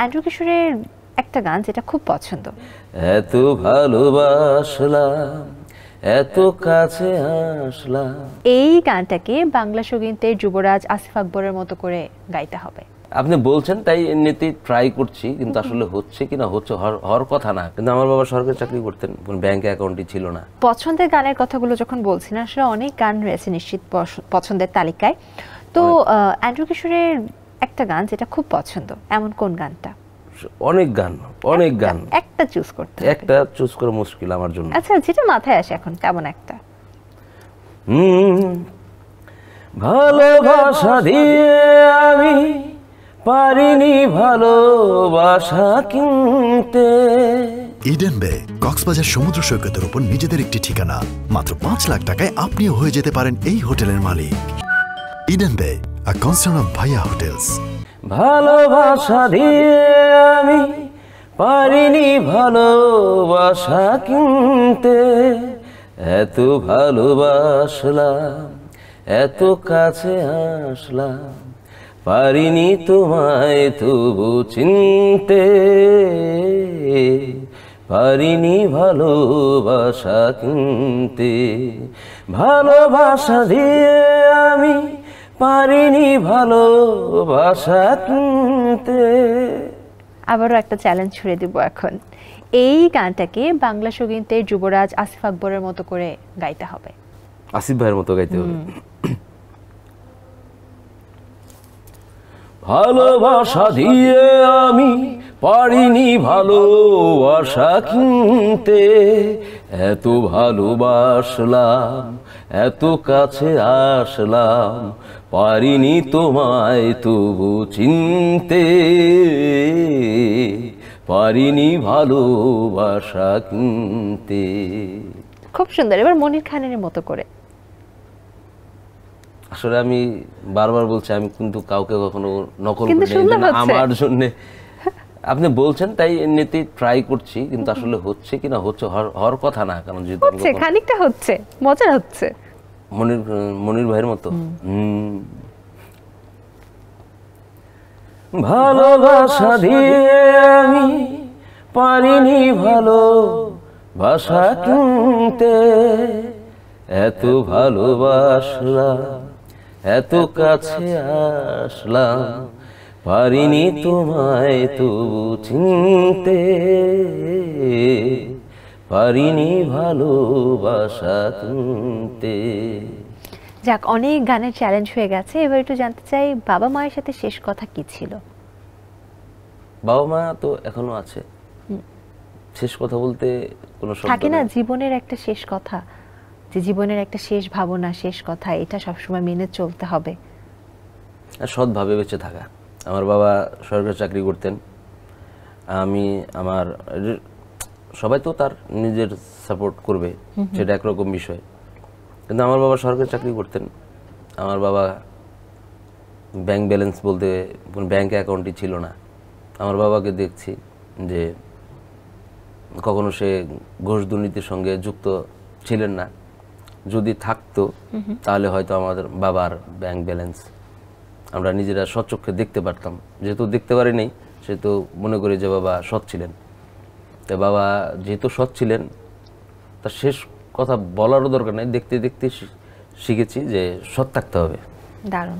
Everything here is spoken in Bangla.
অ্যান্ড্রু কিশোরের একটা গান যেটা খুব পছন্দ। এত ভালোবাসলাম, এত কাছে আসলাম। এই গানটাকে বাংলা সঙ্গীতের যুবরাজ আসিফ আকবরের মতো করে গাইতে হবে। আপনি বলছেন তাই এমনিতেই ট্রাই করছি, কিন্তু আসলে হচ্ছে কিনা হচ্ছে হওয়ার কথা না। কিন্তু আমার বাবা সরকারি চাকরি করতেন, ব্যাংক অ্যাকাউন্টই ছিল না। পছন্দের গানের কথাগুলো যখন বলছেন, আসলে অনেক গান রয়েছে নিশ্চিত পছন্দের তালিকায়। তো অ্যান্ড্রু কিশোরের একটা গান যেটা খুব পছন্দ, এমন কোন গানটা? অনেক গান, অনেক গান, একটা চুজ করতে হবে। একটা চুজ করা মুশকিল আমার জন্য। আচ্ছা, যেটা মাথায় আসে এখন, কেমন একটা? ভালোবাসা দিয়ে আমি পারিনি ভালোবাসা কিনতে। ইডেন বে কক্সবাজার সমুদ্র সৈকতের উপর নিজেদের একটি ঠিকানা। মাত্র 5 লাখ টাকায় আপনিও হয়ে যেতে পারেন এই হোটেলের মালিক। ইডেন বে, a concern of ভাইয়া হোটেলস। ভালোবাসা দিয়ে আমি পারিনি ভালোবাসা কিনতে, এত ভালোবাসলাম, এত কাছে আসলাম, পারিনি তোমায় তবু চিনতে, পারিনি ভালোবাসা কিনতে। ভালোবাসা দিয়ে আমি পারিনি ভালোবাসা কিনতে। আবারও একটা চ্যালেঞ্জ ছুড়ে দিব এখন। এই গানটাকে বাংলা সঙ্গীতের যুবরাজ আসিফ আকবরের মতো করে গাইতে হবে। আসিফ ভাইয়ের মতো গাইতে হবে। ভালোবাসা দিয়ে আমি পারিনি ভালোবাসা কিনতে, এত ভালোবাসলাম, এত কাছে আসলাম, পারিনি তোমায় তবু চিনতে, পারিনি ভালোবাসা কিনতে। খুব সুন্দর। এবার মনির খানের মতো করে। আসলে আমি বারবার বলছি, আমি কিন্তু কাউকে কখনো নকল কিন্তু করি সুন্দর না, হচ্ছে। আমার জন্য আপনি বলছেন তাই এমনিতেই ট্রাই করছি, কিন্তু আসলে হচ্ছে কিনা হচ্ছে হওয়ার কথা না। কারণ যেহেতু হচ্ছে, খানিকটা হচ্ছে, মজা হচ্ছে। মনির ভাইয়ের মতো। ভালোবাসা দিয়ে আমি পারিনি ভালোবাসা কিনতে, এত ভালোবাসলাম, এত কাছে আসলাম, পারিনি তোমায় তবু চিনতে, পারিনি ভালোবাসা কিনতে। যাক, অনেক গানের চ্যালেঞ্জ হয়ে গেছে। এবার একটু জানতে চাই, বাবা মায়ের সাথে শেষ কথা কি ছিল? বাবা মা তো এখনো আছে। শেষ কথা বলতে কোনো শব্দ থাকে না নেই। জীবনের একটা শেষ কথা, যে জীবনের একটা শেষ ভাবনা, শেষ কথা, এটা সবসময় মেনে চলতে হবে। সৎভাবে বেঁচে থাকা। আমার বাবা সরকারি চাকরি করতেন। আমি আমার সবাই তো তার নিজের সাপোর্ট করবে, সেটা একরকম বিষয়, কিন্তু আমার বাবা সরকারি চাকরি করতেন। আমার বাবা ব্যাংক ব্যালেন্স বলতে ব্যাংক অ্যাকাউন্টই ছিল না। আমার বাবাকে দেখছি যে কখনো সে ঘুষ দুর্নীতির সঙ্গে যুক্ত ছিলেন না। যদি থাকতো তাহলে হয়তো আমাদের বাবার ব্যাংক ব্যালেন্স আমরা নিজেরা সচক্ষে দেখতে পারতাম। যেহেতু দেখতে পারি নাই, সেহেতু মনে করি যে বাবা সৎ ছিলেন। তো বাবা যেহেতু সৎ ছিলেন, তার শেষ কথা বলারও দরকার নেই, দেখতে দেখতে শিখেছি যে সৎ থাকতে হবে। দারুণ।